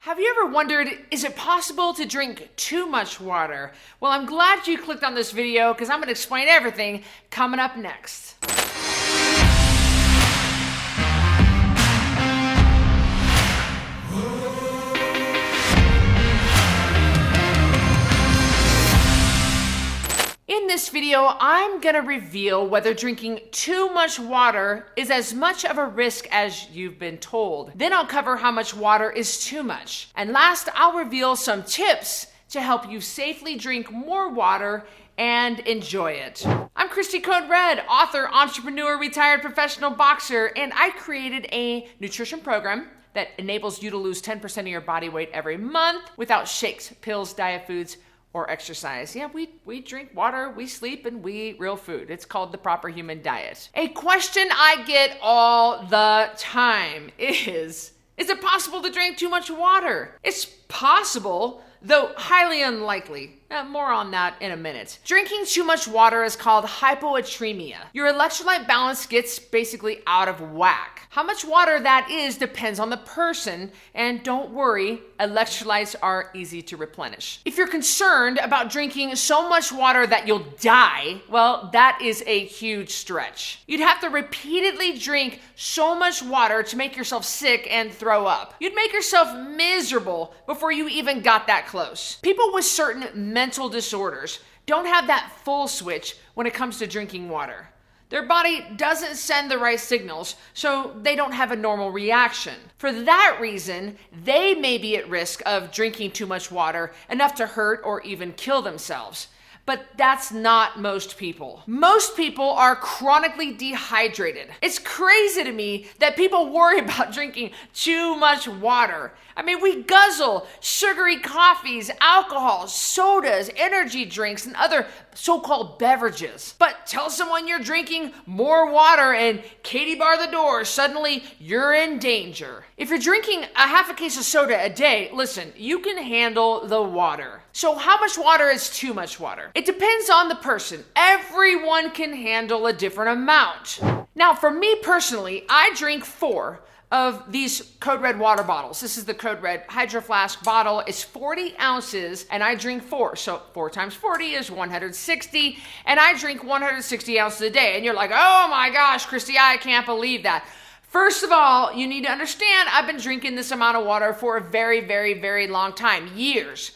Have you ever wondered, is it possible to drink too much water? Well, I'm glad you clicked on this video because I'm going to explain everything coming up next. In this video, I'm gonna reveal whether drinking too much water is as much of a risk as you've been told. Then I'll cover how much water is too much. And last, I'll reveal some tips to help you safely drink more water and enjoy it. I'm Cristy Code Red, author, entrepreneur, retired professional boxer, and I created a nutrition program that enables you to lose 10% of your body weight every month without shakes, pills, diet foods, or exercise. Yeah, we drink water, we sleep, and we eat real food. It's called the proper human diet. A question I get all the time is it possible to drink too much water? It's possible, though highly unlikely. More on that in a minute. Drinking too much water is called hyponatremia. Your electrolyte balance gets basically out of whack. How much water that is depends on the person, and don't worry, electrolytes are easy to replenish. If you're concerned about drinking so much water that you'll die, well, that is a huge stretch. You'd have to repeatedly drink so much water to make yourself sick and throw up. You'd make yourself miserable before you even got that close. People with certain mental disorders don't have that full switch when it comes to drinking water. Their body doesn't send the right signals, so they don't have a normal reaction. For that reason, they may be at risk of drinking too much water, enough to hurt or even kill themselves. But that's not most people. Most people are chronically dehydrated. It's crazy to me that people worry about drinking too much water. I mean, we guzzle sugary coffees, alcohol, sodas, energy drinks, and other so-called beverages. But tell someone you're drinking more water and Katie bar the door, suddenly you're in danger. If you're drinking a half a case of soda a day, listen, you can handle the water. So how much water is too much water? It depends on the person. Everyone can handle a different amount. Now, for me personally, I drink 4 of these Code Red water bottles. This is the Code Red Hydro Flask bottle. It's 40 ounces and I drink 4. So 4 times 40 is 160 and I drink 160 ounces a day. And you're like, oh my gosh, Cristy, I can't believe that. First of all, you need to understand I've been drinking this amount of water for a very, very, very long time. Years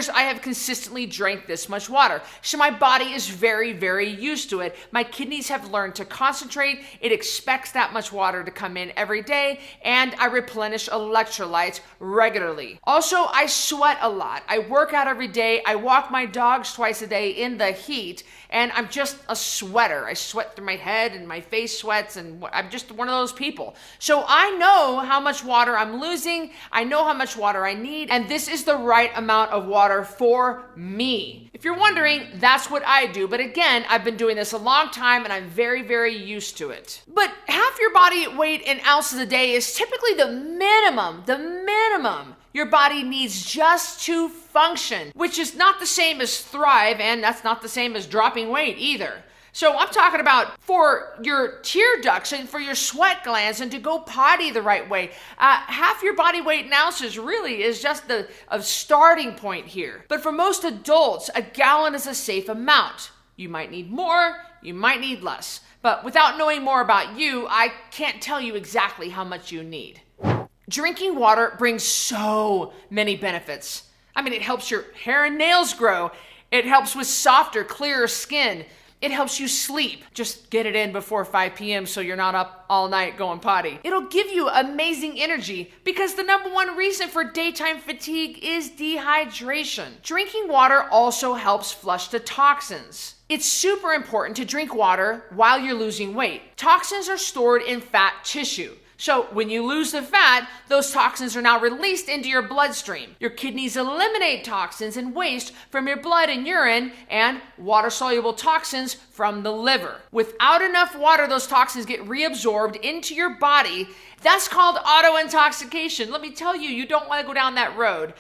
I have consistently drank this much water. So my body is very, very used to it. My kidneys have learned to concentrate. It expects that much water to come in every day, and I replenish electrolytes regularly. Also, I sweat a lot. I work out every day. I walk my dogs twice a day in the heat, and I'm just a sweater. I sweat through my head and my face sweats, and I'm just one of those people. So I know how much water I'm losing. I know how much water I need, and this is the right amount of water for me. If you're wondering, that's what I do. But again, I've been doing this a long time and I'm very, very used to it. But half your body weight in ounces a day is typically the minimum your body needs just to function, which is not the same as thrive, and that's not the same as dropping weight either. So I'm talking about for your tear ducts and for your sweat glands and to go potty the right way. Half your body weight in ounces really is just a starting point here. But for most adults, a gallon is a safe amount. You might need more, you might need less. But without knowing more about you, I can't tell you exactly how much you need. Drinking water brings so many benefits. I mean, it helps your hair and nails grow. It helps with softer, clearer skin. It helps you sleep. Just get it in before 5 p.m. so you're not up all night going potty. It'll give you amazing energy because the number one reason for daytime fatigue is dehydration. Drinking water also helps flush the toxins. It's super important to drink water while you're losing weight. Toxins are stored in fat tissue. So when you lose the fat, those toxins are now released into your bloodstream. Your kidneys eliminate toxins and waste from your blood and urine and water-soluble toxins from the liver. Without enough water, those toxins get reabsorbed into your body. That's called auto-intoxication. Let me tell you, you don't want to go down that road.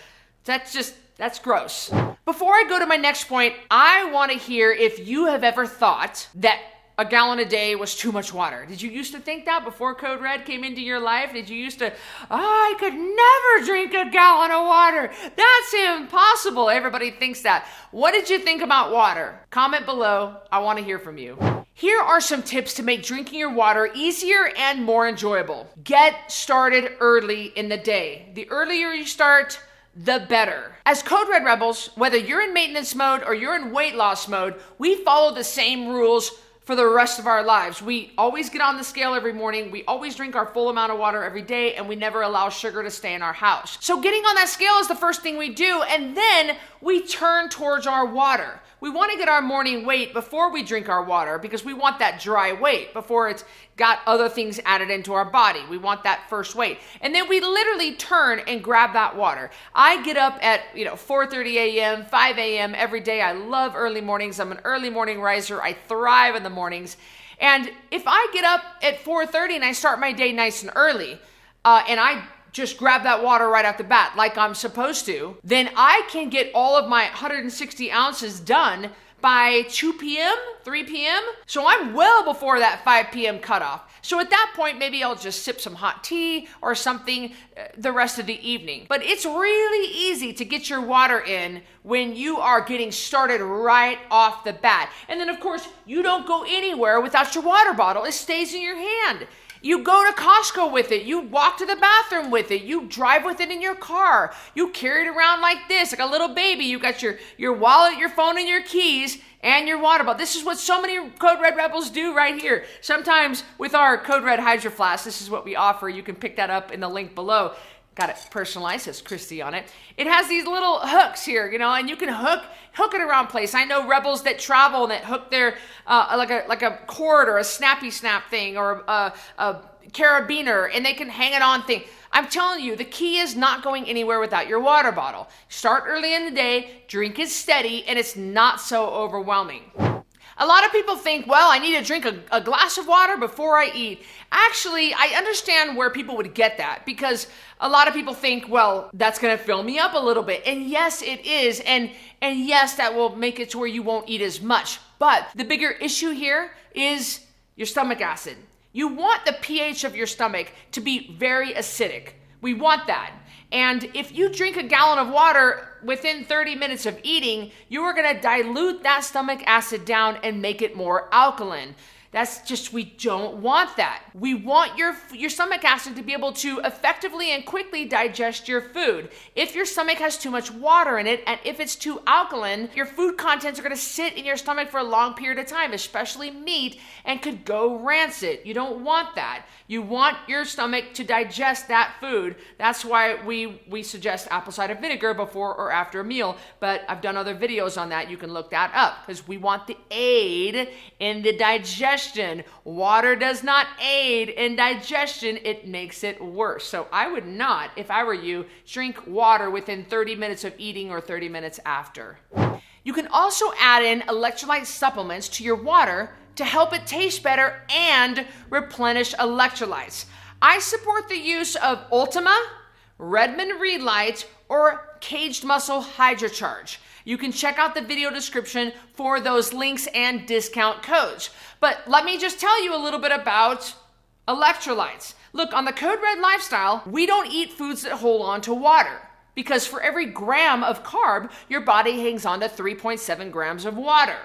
That's gross. Before I go to my next point, I want to hear if you have ever thought that a gallon a day was too much water. Did you used to think that before Code Red came into your life? Did you used to, I could never drink a gallon of water. That's impossible. Everybody thinks that. What did you think about water? Comment below. I want to hear from you. Here are some tips to make drinking your water easier and more enjoyable. Get started early in the day. The earlier you start, the better. As Code Red Rebels, whether you're in maintenance mode or you're in weight loss mode, we follow the same rules for the rest of our lives. We always get on the scale every morning. We always drink our full amount of water every day, and we never allow sugar to stay in our house. So getting on that scale is the first thing we do, and then we turn towards our water. We want to get our morning weight before we drink our water because we want that dry weight before it's got other things added into our body. We want that first weight. And then we literally turn and grab that water. I get up at 4:30 a.m., 5 a.m. every day. I love early mornings. I'm an early morning riser. I thrive in the mornings. And if I get up at 4:30 and I start my day nice and early, and I just grab that water right off the bat like I'm supposed to, then I can get all of my 160 ounces done by 2 p.m., 3 p.m. So I'm well before that 5 p.m. cutoff. So at that point, maybe I'll just sip some hot tea or something the rest of the evening. But it's really easy to get your water in when you are getting started right off the bat. And then of course, you don't go anywhere without your water bottle. It stays in your hand. You go to Costco with it. You walk to the bathroom with it. You drive with it in your car. You carry it around like this, like a little baby. You got your wallet, your phone, and your keys, and your water bottle. This is what so many Code Red Rebels do right here. Sometimes with our Code Red Hydra Flask, this is what we offer. You can pick that up in the link below. Got it personalized, says Cristy on it. It has these little hooks here, and you can hook it around place. I know rebels that travel and that hook their like a cord or a snappy snap thing or a carabiner, and they can hang it on thing. I'm telling you, the key is not going anywhere without your water bottle. Start early in the day, drink it steady, and it's not so overwhelming. A lot of people think, well, I need to drink a glass of water before I eat. Actually, I understand where people would get that because a lot of people think, well, that's going to fill me up a little bit. And yes, it is. And yes, that will make it to where you won't eat as much. But the bigger issue here is your stomach acid. You want the pH of your stomach to be very acidic. We want that. And if you drink a gallon of water within 30 minutes of eating, you are going to dilute that stomach acid down and make it more alkaline. That's just, we don't want that. We want your stomach acid to be able to effectively and quickly digest your food. If your stomach has too much water in it, and if it's too alkaline, your food contents are gonna sit in your stomach for a long period of time, especially meat, and could go rancid. You don't want that. You want your stomach to digest that food. That's why we suggest apple cider vinegar before or after a meal, but I've done other videos on that. You can look that up because we want the aid in the digestion. Water does not aid in digestion, it makes it worse. So I would not, if I were you, drink water within 30 minutes of eating or 30 minutes after. You can also add in electrolyte supplements to your water to help it taste better and replenish electrolytes. I support the use of Ultima, Replenisher, or Kaged Muscle Hydra-Charge. You can check out the video description for those links and discount codes. But let me just tell you a little bit about electrolytes. Look, on the Code Red lifestyle, we don't eat foods that hold on to water because for every gram of carb, your body hangs on to 3.7 grams of water.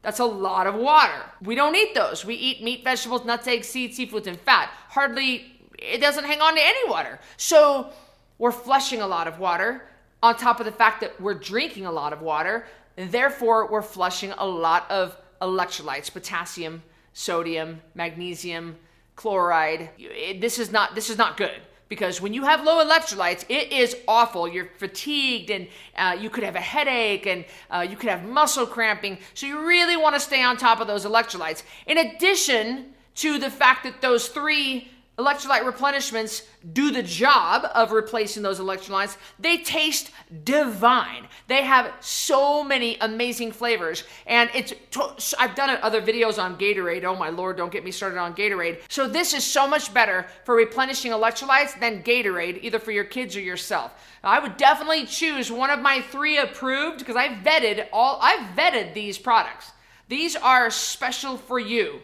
That's a lot of water. We don't eat those. We eat meat, vegetables, nuts, eggs, seeds, seafoods, and fat. It doesn't hang on to any water. So we're flushing a lot of water on top of the fact that we're drinking a lot of water. And therefore, we're flushing a lot of electrolytes, potassium, sodium, magnesium, chloride. This is not good. Because when you have low electrolytes, it is awful. You're fatigued and you could have a headache and you could have muscle cramping. So you really want to stay on top of those electrolytes. In addition to the fact that those 3 electrolyte replenishments do the job of replacing those electrolytes, they taste divine. They have so many amazing flavors. And I've done other videos on Gatorade. Oh my Lord, don't get me started on Gatorade. So this is so much better for replenishing electrolytes than Gatorade, either for your kids or yourself. I would definitely choose one of my 3 approved because I've vetted these products. These are special for you.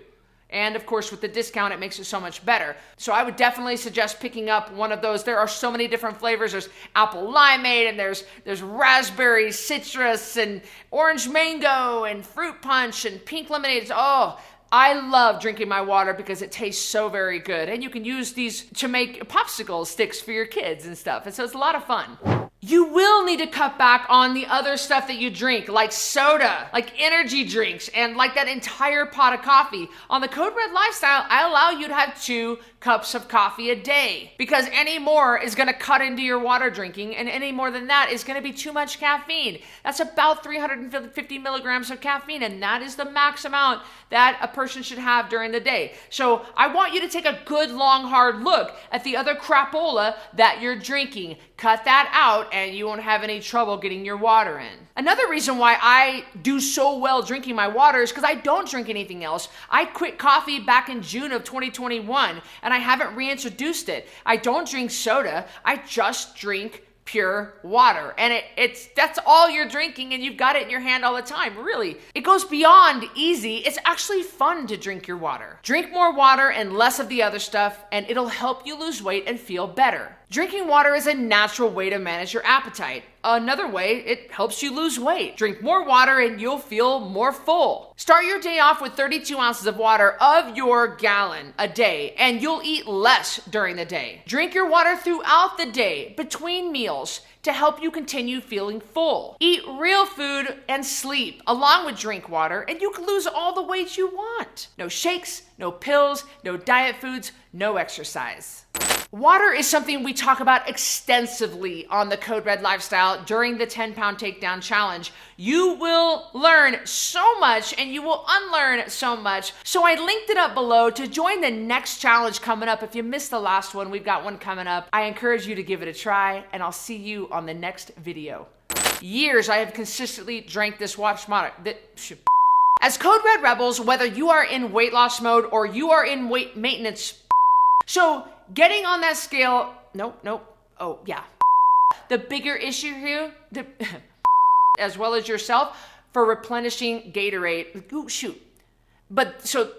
And of course, with the discount, it makes it so much better. So I would definitely suggest picking up one of those. There are so many different flavors. There's apple limeade, and there's raspberry citrus, and orange mango, and fruit punch, and pink lemonade. Oh, I love drinking my water because it tastes so very good. And you can use these to make popsicle sticks for your kids and stuff. And so it's a lot of fun. You will need to cut back on the other stuff that you drink, like soda, like energy drinks, and like that entire pot of coffee. On the Code Red lifestyle, I allow you to have 2 cups of coffee a day, because any more is going to cut into your water drinking, and any more than that is going to be too much caffeine. That's about 350 milligrams of caffeine, and that is the max amount that a person should have during the day. So I want you to take a good, long, hard look at the other crapola that you're drinking. Cut that out, and you won't have any trouble getting your water in. Another reason why I do so well drinking my water is because I don't drink anything else. I quit coffee back in June of 2021, and I haven't reintroduced it. I don't drink soda. I just drink pure water, and that's all you're drinking, and you've got it in your hand all the time. Really, it goes beyond easy. It's actually fun to drink your water. Drink more water and less of the other stuff, and it'll help you lose weight and feel better. Drinking water is a natural way to manage your appetite. Another way, it helps you lose weight. Drink more water and you'll feel more full. Start your day off with 32 ounces of water of your gallon a day, and you'll eat less during the day. Drink your water throughout the day, between meals, to help you continue feeling full. Eat real food and sleep along with drink water, and you can lose all the weight you want. No shakes, no pills, no diet foods, no exercise. Water is something we talk about extensively on the Code Red lifestyle during the 10-pound takedown challenge. You will learn so much and you will unlearn so much. So I linked it up below to join the next challenge coming up. If you missed the last one, we've got one coming up. I encourage you to give it a try, and I'll see you on the next video. Years I have consistently drank this water. As Code Red Rebels, whether you are in weight loss mode or you are in weight maintenance, so getting on that scale, oh yeah. The bigger issue here, as well as yourself, for replenishing Gatorade. Ooh, shoot. But so